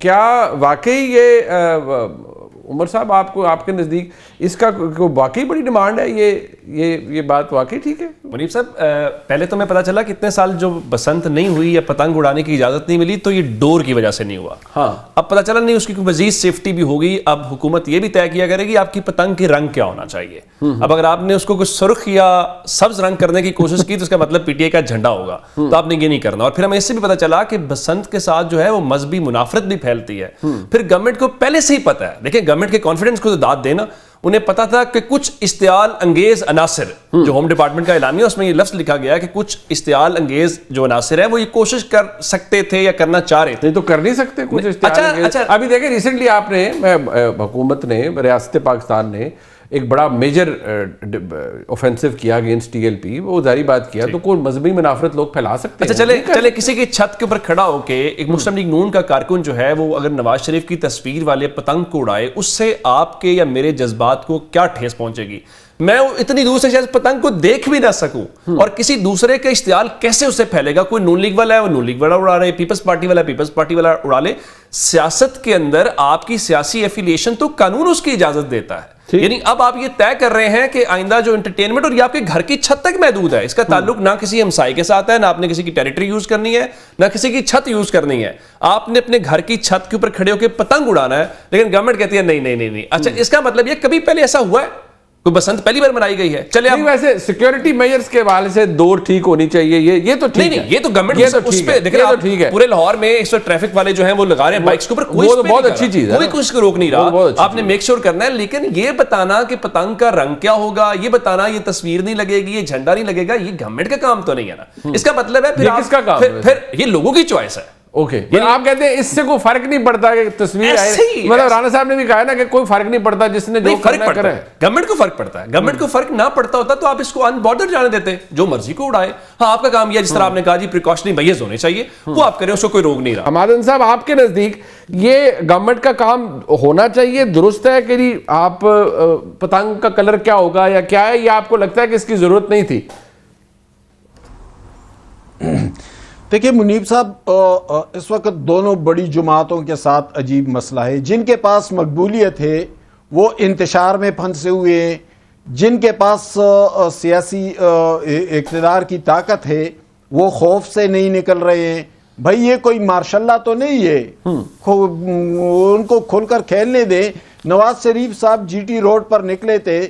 کیا واقعی یہ عمر صاحب آپ کو آپ کے نزدیک اس کا واقعی بڑی ڈیمانڈ ہے؟ یہ بات واقعی ٹھیک ہے؟ منیب صاحب پہلے تو میں پتا چلا کہ اتنے سال جو بسنت نہیں ہوئی یا پتنگ اڑانے کی اجازت نہیں ملی تو یہ ڈور کی وجہ سے نہیں ہوا. ہاں اب پتا چلا نہیں اس کی کوئی مزید سیفٹی بھی ہوگی. اب حکومت یہ بھی طے کیا کرے گی آپ کی پتنگ کی رنگ کیا ہونا چاہیے. اب اگر آپ نے اس کو کوئی سرخ یا سبز رنگ کرنے کی کوشش کی تو اس کا مطلب پی ٹی آئی کا جھنڈا ہوگا, تو آپ نے یہ نہیں کرنا. اور پھر ہمیں اس سے بھی پتا چلا کہ بسنت کے ساتھ جو ہے وہ مذہبی منافرت بھی پھیلتی ہے. پھر گورنمنٹ کو پہلے سے ہی پتا ہے, دیکھیں گورنمنٹ کے کانفیڈنس کو داد دینا, انہیں پتا تھا کہ کچھ اشتعال انگیز عناصر جو ہوم ڈپارٹمنٹ کا اعلامیہ اس میں یہ لفظ لکھا گیا کہ کچھ اشتعال انگیز جو عناصر ہیں وہ یہ کوشش کر سکتے تھے یا کرنا چاہ رہے تھے. نہیں تو کر نہیں سکتے کچھ اشتعال انگیز. ابھی دیکھیں ریسنٹلی آپ نے حکومت نے ریاست پاکستان نے ایک بڑا میجر اوفینسو کیا اگینسٹ ٹی ایل پی, وہ ظاہری بات کیا تو کوئی مذہبی منافرت لوگ پھیلا سکتے ہیں. اچھا چلے کسی کی چھت کے اوپر کھڑا ہو کے ایک مسلم لیگ نون کا کارکن جو ہے وہ اگر نواز شریف کی تصویر والے پتنگ کو اڑائے, اس سے آپ کے یا میرے جذبات کو کیا ٹھیس پہنچے گی؟ میں اتنی دور سے شاید پتنگ کو دیکھ بھی نہ سکوں, اور کسی دوسرے کا اشتعال کیسے اسے پھیلے گا؟ کوئی نون لیگ والا ہے وہ نون لیگ والا اڑا رہے, پیپلز پارٹی والا پیپلز پارٹی والا اڑا لے. سیاست کے اندر آپ کی سیاسی ایفیلیشن تو قانون اس کی اجازت دیتا ہے. یعنی اب آپ یہ طے کر رہے ہیں کہ آئندہ جو انٹرٹینمنٹ اور یہ آپ کے گھر کی چھت تک محدود ہے, اس کا تعلق نہ کسی ہمسائے کے ساتھ ہے, نہ آپ نے کسی کی ٹیریٹری یوز کرنی ہے, نہ کسی کی چھت یوز کرنی ہے. آپ نے اپنے گھر کی چھت کے اوپر کھڑے ہو کے پتنگ اڑانا ہے, لیکن گورنمنٹ کہتی ہے نہیں. اچھا اس کا مطلب یہ کبھی پہلے ایسا ہوا ہے؟ کوئی بسنت پہلی بار منائی گئی ہے؟ چلے اب ویسے سیکیورٹی میجرز کے حوالے سے دور ٹھیک ہونی چاہیے, یہ تو ٹھیک ہے. یہ تو گورنمنٹ اس پہ دیکھ رہے ہیں پورے لاہور میں اس وقت ٹریفک والے جو ہیں وہ لگا رہے ہیں بائکس کے اوپر, کوئی بہت اچھی چیز ہے, کوئی کچھ کو روک نہیں رہا. آپ نے میک شور کرنا ہے, لیکن یہ بتانا کہ پتنگ کا رنگ کیا ہوگا, یہ بتانا یہ تصویر نہیں لگے گی, یہ جھنڈا نہیں لگے گا, یہ گورنمنٹ کا کام تو نہیں ہے نا. اس کا مطلب ہے پھر یہ لوگوں کی چوائس ہے. اوکے, آپ کہتے ہیں اس سے کوئی فرق نہیں پڑتا کہ تصویر آئے, مطلب رانا صاحب نے بھی کہا نا کہ کوئی فرق نہیں پڑتا جس نے جو کرنا کرے. گورنمنٹ کو فرق پڑتا ہے. گورنمنٹ کو فرق نہ پڑتا ہوتا تو آپ اس کو ان بارڈر جانے دیتے, جو مرضی کو اڑائے. ہاں آپ کا کام یہ جس طرح آپ نے کہا جی پریکاشنری میجرز ہونے چاہیے, وہ آپ کریں, اس کو کوئی روک نہیں رہا. حمادن صاحب آپ کے نزدیک یہ گورنمنٹ کا کام ہونا چاہیے, درست ہے کہ آپ پتنگ کا کلر کیا ہوگا یا کیا ہے, یا آپ کو لگتا ہے کہ اس کی ضرورت نہیں تھی؟ دیکھیں منیب صاحب, اس وقت دونوں بڑی جماعتوں کے ساتھ عجیب مسئلہ ہے. جن کے پاس مقبولیت ہے وہ انتشار میں پھنسے ہوئے ہیں, جن کے پاس سیاسی اقتدار کی طاقت ہے وہ خوف سے نہیں نکل رہے ہیں. بھائی یہ کوئی مارشاء اللہ تو نہیں ہے, ان کو کھل کر کھیلنے دیں. نواز شریف صاحب جی ٹی روڈ پر نکلے تھے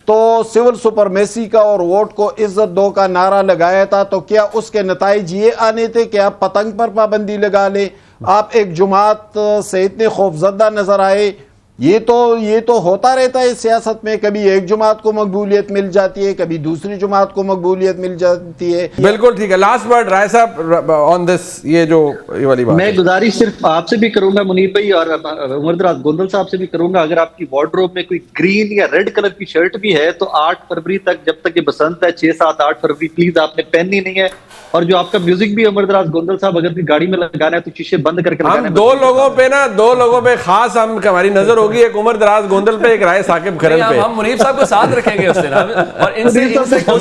تو سول سپرمیسی کا اور ووٹ کو عزت دو کا نعرہ لگایا تھا, تو کیا اس کے نتائج یہ آنے تھے کہ آپ پتنگ پر پابندی لگا لیں؟ آپ ایک جماعت سے اتنے خوفزدہ نظر آئے. یہ تو ہوتا رہتا ہے سیاست میں, کبھی ایک جماعت کو مقبولیت مل جاتی ہے, کبھی دوسری جماعت کو مقبولیت مل جاتی ہے. بالکل ٹھیک ہے. لاسٹ ورڈ رائے صاحب آن دس, یہ والی بات. میں گزارش صرف آپ سے بھی کروں گا منیب بھائی, اور عمر دراز گوندل صاحب سے بھی کروں گا, اگر آپ کی وارڈروب میں کوئی گرین یا ریڈ کلر کی شرٹ بھی ہے تو 8 فروری تک, جب تک یہ بسنت ہے 6, 7, 8 فروری پلیز آپ نے پہننی نہیں ہے. اور جو آپ کا میوزک بھی عمر دراز گوندل صاحب اگر کوئی گاڑی میں لگانا ہے تو شیشے بند کر کے لگانا ہے. دو لوگوں پہ خاص ہماری نظر ہوگی, ایک عمر دراز گوندل پہ, ایک رائے ثاقب کھرل پہ. ہم منیب صاحب کو ساتھ رکھیں گے اس دن, اور ان سے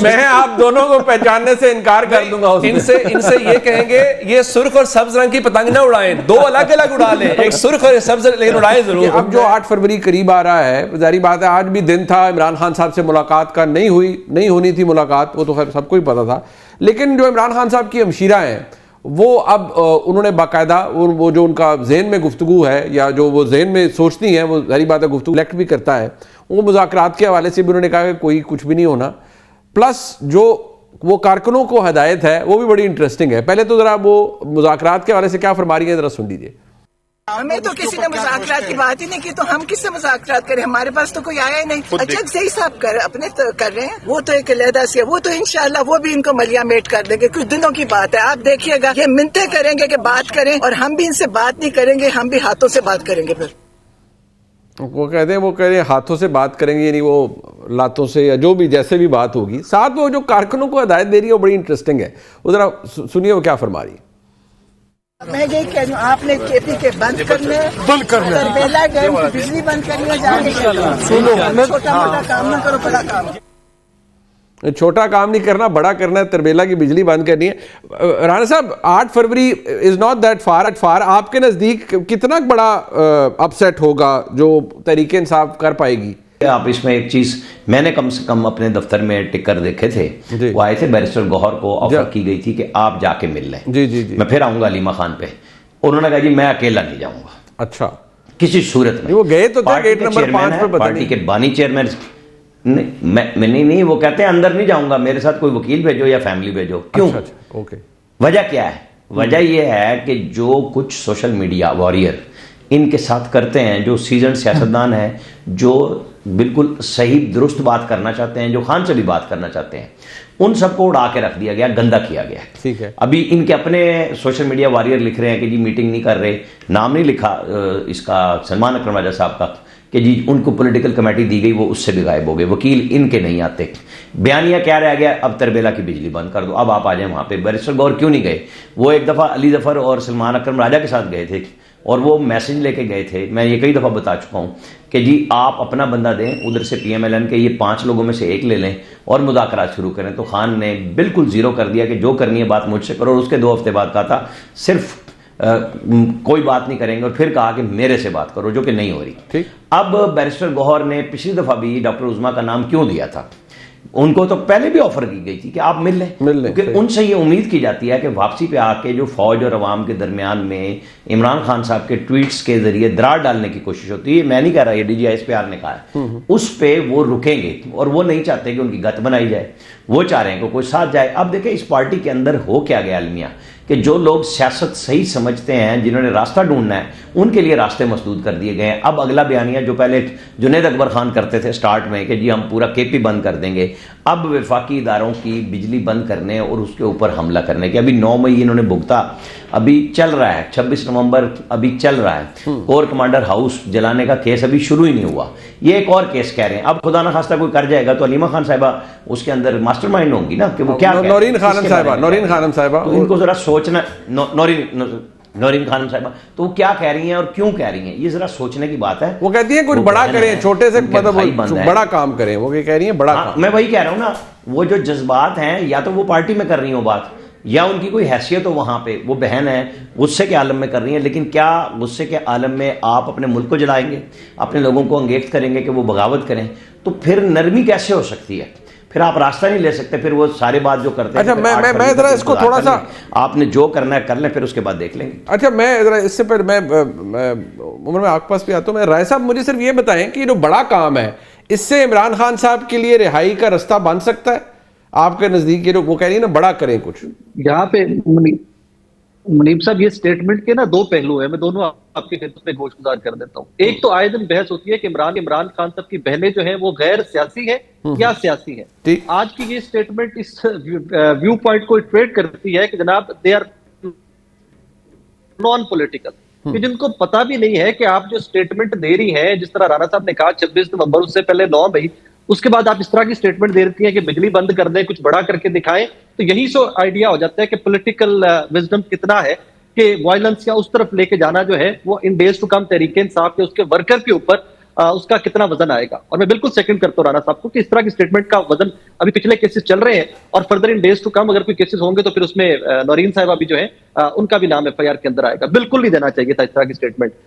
میں آپ دونوں کو پہچاننے سے انکار کر دوں گا. ان سے یہ کہیں گے یہ سرخ اور سبز رنگ کی پتنگ نہ اڑائیں, 2 الگ الگ اڑا لیں, ایک سرخ اور سبز, لیکن اڑائیں ضرور. اب جو 8 فروری قریب آ رہا ہے, ظاہری بات ہے آج بھی دن تھا عمران خان صاحب سے ملاقات کا, نہیں ہونی تھی ملاقات, وہ تو خیر سب کو ہی پتا تھا. لیکن جو عمران خان صاحب کی ہمشیرہ ہیں وہ اب انہوں نے باقاعدہ وہ جو ان کا ذہن میں گفتگو ہے یا جو وہ ذہن میں سوچتی ہیں, وہ ظاہری بات ہے گفتگو لیکٹ بھی کرتا ہے, وہ مذاکرات کے حوالے سے بھی انہوں نے کہا کہ کوئی کچھ بھی نہیں ہونا. پلس جو وہ کارکنوں کو ہدایت ہے وہ بھی بڑی انٹرسٹنگ ہے. پہلے تو ذرا وہ مذاکرات کے حوالے سے کیا فرما رہی ہیں, ذرا سن لیجیے. ہمیں تو کسی نے مذاکرات کی بات ہی نہیں کی, تو ہم کس سے مذاکرات کریں؟ ہمارے پاس تو کوئی آیا ہی نہیں. اچھا صحیح صاحب اپنے کر رہے ہیں, وہ تو ایک علیحدہ سے, وہ تو انشاءاللہ وہ بھی ان کو ملیا میٹ کر دیں گے. کچھ دنوں کی بات ہے, آپ دیکھیے گا. یہ منتیں کریں گے کہ بات کریں, اور ہم بھی ان سے بات نہیں کریں گے, ہم بھی ہاتھوں سے بات کریں گے. پھر وہ کہتے ہیں, وہ کہہ رہے ہیں ہاتھوں سے بات کریں گے, یعنی وہ لاتوں سے یا جو بھی جیسے بھی بات ہوگی. ساتھ وہ جو کارکنوں کو ہدایت دے رہی ہے وہ بڑی انٹرسٹنگ ہے. وہ ذرا سنیے وہ کیا فرما رہی ہے. میں یہی کہہ رہی ہوں, آپ نے کے پی کے بند کرنے, بیلا ڈیم کی بجلی بند کرنی ہے, جا کے چھوٹا موٹا کام نہ کرو, بڑا کام. چھوٹا کام نہیں کرنا، بڑا کرنا ہے، تربیلا کی بجلی بند کرنی ہے۔ رانا صاحب 8 فروری از ناٹ دیٹ فار، آپ کے نزدیک کتنا بڑا اپسیٹ ہوگا جو تحریک انصاف کر پائے گی؟ آپ اس میں ایک چیز میں نے کم سے کم اپنے دفتر میں ٹکر دیکھے تھے، وہ آئے تھے بیرسٹر گوہر کو آفر کی گئی تھی کہ آپ جا کے مل لیں، میں پھر آؤں گا علیمہ خان پہ، انہوں نے کہا جی میں اکیلا نہیں جاؤں گا اچھا کسی صورت میں۔ وہ گئے تو تھے گیٹ نمبر 5 پر، پارٹی کے بانی چیئرمین نہیں، وہ کہتے ہیں اندر نہیں جاؤں گا، میرے ساتھ کوئی وکیل بھیجو یا فیملی بھیجو۔ کیوں؟ وجہ کیا ہے؟ وجہ یہ ہے کہ جو کچھ سوشل میڈیا واریر ان کے ساتھ کرتے ہیں، جو سیزن سیاستدان ہیں، جو بالکل صحیح درست بات کرنا چاہتے ہیں، جو خان سے بھی بات کرنا چاہتے ہیں، ان سب کو اڑا کے رکھ دیا گیا، گندا کیا گیا۔ ٹھیک ہے، ابھی ان کے اپنے سوشل میڈیا واریر لکھ رہے ہیں کہ جی میٹنگ نہیں کر رہے، نام نہیں لکھا اس کا سلمان اکرم راجہ صاحب کا کہ جی ان کو پولیٹیکل کمیٹی دی گئی، وہ اس سے بھی غائب ہو گئے، وکیل ان کے نہیں آتے۔ بیانیہ کیا رہ گیا؟ اب تربیلا کی بجلی بند کر دو، اب آپ آ جائیں وہاں پہ۔ بیرسٹر گور کیوں نہیں گئے؟ وہ ایک دفعہ علی ظفر اور سلمان اکرم راجہ کے ساتھ گئے تھے اور وہ میسج لے کے گئے تھے، میں یہ کئی دفعہ بتا چکا ہوں کہ جی آپ اپنا بندہ دیں ادھر سے پی ایم ایل این کے، یہ 5 لوگوں میں سے ایک لے لیں اور مذاکرات شروع کریں۔ تو خان نے بالکل زیرو کر دیا کہ جو کرنی ہے بات مجھ سے کرو، اور اس کے 2 ہفتے بعد کہا تھا صرف کوئی بات نہیں کریں گے، اور پھر کہا کہ میرے سے بات کرو، جو کہ نہیں ہو رہی۔ اب بیرسٹر گوہر نے پچھلی دفعہ بھی ڈاکٹر عظمیٰ کا نام کیوں دیا تھا؟ ان کو تو پہلے بھی آفر کی گئی تھی کہ آپ مل لیں، کیونکہ ان سے یہ امید کی جاتی ہے کہ واپسی پہ آ کے جو فوج اور عوام کے درمیان میں عمران خان صاحب کے ٹویٹس کے ذریعے درار ڈالنے کی کوشش ہوتی ہے، میں نہیں کہہ رہا، یہ D G S P R نے کہا ہے، اس پہ وہ رکیں گے، اور وہ نہیں چاہتے کہ ان کی گت بنائی جائے، وہ چاہ رہے ہیں کہ کوئی ساتھ جائے۔ اب دیکھیں اس پارٹی کے اندر ہو کیا گیا المیہ، کہ جو لوگ سیاست صحیح سمجھتے ہیں، جنہوں نے راستہ ڈھونڈنا ہے، ان کے لیے راستے مسدود کر دیے گئے ہیں۔ اب اگلا بیانیہ جو پہلے جنید اکبر خان کرتے تھے سٹارٹ میں کہ جی ہم پورا کے پی بند کر دیں گے، اب وفاقی اداروں کی بجلی بند کرنے اور اس کے اوپر حملہ کرنے کے، ابھی 9 مئی انہوں نے بھگتا، ابھی چل رہا ہے، 26 نومبر ابھی چل رہا ہے، کور کمانڈر ہاؤس جلانے کا کیس ابھی شروع ہی نہیں ہوا، یہ ایک اور کیس کہہ رہے ہیں۔ اب خدا نہ خواستہ کوئی کر جائے گا تو علیمہ خان صاحبہ اس کے اندر ماسٹر مائنڈ ہوں گی نا، کہ وہ کیا نورین خانم صاحبہ، تو ان کو ذرا سوچنا، نورین خانم صاحبہ تو وہ کیا کہہ رہی ہیں اور کیوں کہہ رہی ہیں، یہ ذرا سوچنے کی بات ہے۔ وہ کہتی ہیں کچھ بڑا کریں، چھوٹے سے مطلب بڑا کام کریں، وہ کہہ رہی ہیں بڑا کام۔ میں وہی کہہ رہا ہوں نا، وہ جو جذبات ہیں، یا تو وہ پارٹی میں کر رہی ہوں بات، یا ان کی کوئی حیثیت ہو وہاں پہ، وہ بہن ہے غصے کے عالم میں کر رہی ہیں، لیکن کیا غصے کے عالم میں آپ اپنے ملک کو جلائیں گے، اپنے لوگوں کو انگیخت کریں گے کہ وہ بغاوت کریں؟ تو پھر نرمی کیسے ہو سکتی ہے؟ پھر آپ راستہ نہیں لے سکتے، پھر وہ سارے بات جو کرتے ہیں۔ اچھا میں ذرا اس کو تھوڑا سا، آپ نے جو کرنا ہے کر لیں، پھر اس کے بعد دیکھ لیں گے۔ اچھا میں ذرا اس سے پہلے میں عمر میں آپ کے پاس بھی آتا ہوں، میں رائے صاحب مجھے صرف یہ بتائیں کہ یہ جو بڑا کام ہے، اس سے عمران خان صاحب کے لیے رہائی کا رستہ بن سکتا ہے آپ کے نزدیک؟ یہ وہ کہہ رہی ہیں نا بڑا کریں کچھ، یہاں پہ منیب صاحب یہ سٹیٹمنٹ کے نا 2 پہلو ہیں، میں دونوں آپ کی خدمت میں گوشگزار کر دیتا ہوں۔ ایک تو آئے دن بحث ہوتی ہے کہ عمران خان صاحب کی بہنیں جو ہیں وہ غیر سیاسی ہے یا سیاسی ہے۔ آج کی یہ سٹیٹمنٹ اس ویو پوائنٹ کو ٹریڈ کرتی ہے کہ جناب دے آر نان پولیٹیکل، کہ جن کو پتہ بھی نہیں ہے کہ آپ جو سٹیٹمنٹ دے رہی ہیں، جس طرح رانا صاحب نے کہا 26 نومبر، اس سے پہلے 9 مئی، اس کے بعد آپ اس طرح کی سٹیٹمنٹ دے رہی ہیں کہ بجلی بند کر دیں، کچھ بڑا کر کے دکھائیں، تو یہی سو آئیڈیا ہو جاتا ہے کہ پولیٹیکل وزڈم کتنا ہے کہ وائلنس یا اس طرف لے کے جانا جو ہے وہ ان ڈیز ٹو کم تحریک انصاف کے اس کے ورکر کے اوپر اس کا کتنا وزن آئے گا۔ اور میں بالکل سیکنڈ کرتا ہوں رانا صاحب کو کہ اس طرح کی سٹیٹمنٹ کا وزن، ابھی پچھلے کیسز چل رہے ہیں اور further in days to come اگر کوئی کیسز ہوں گے تو پھر اس میں نورین صاحبہ بھی جو ہیں ان کا بھی نام ایف آئی آر کے اندر آئے گا۔ بالکل نہیں دینا چاہیے تھا اس طرح کی سٹیٹمنٹ۔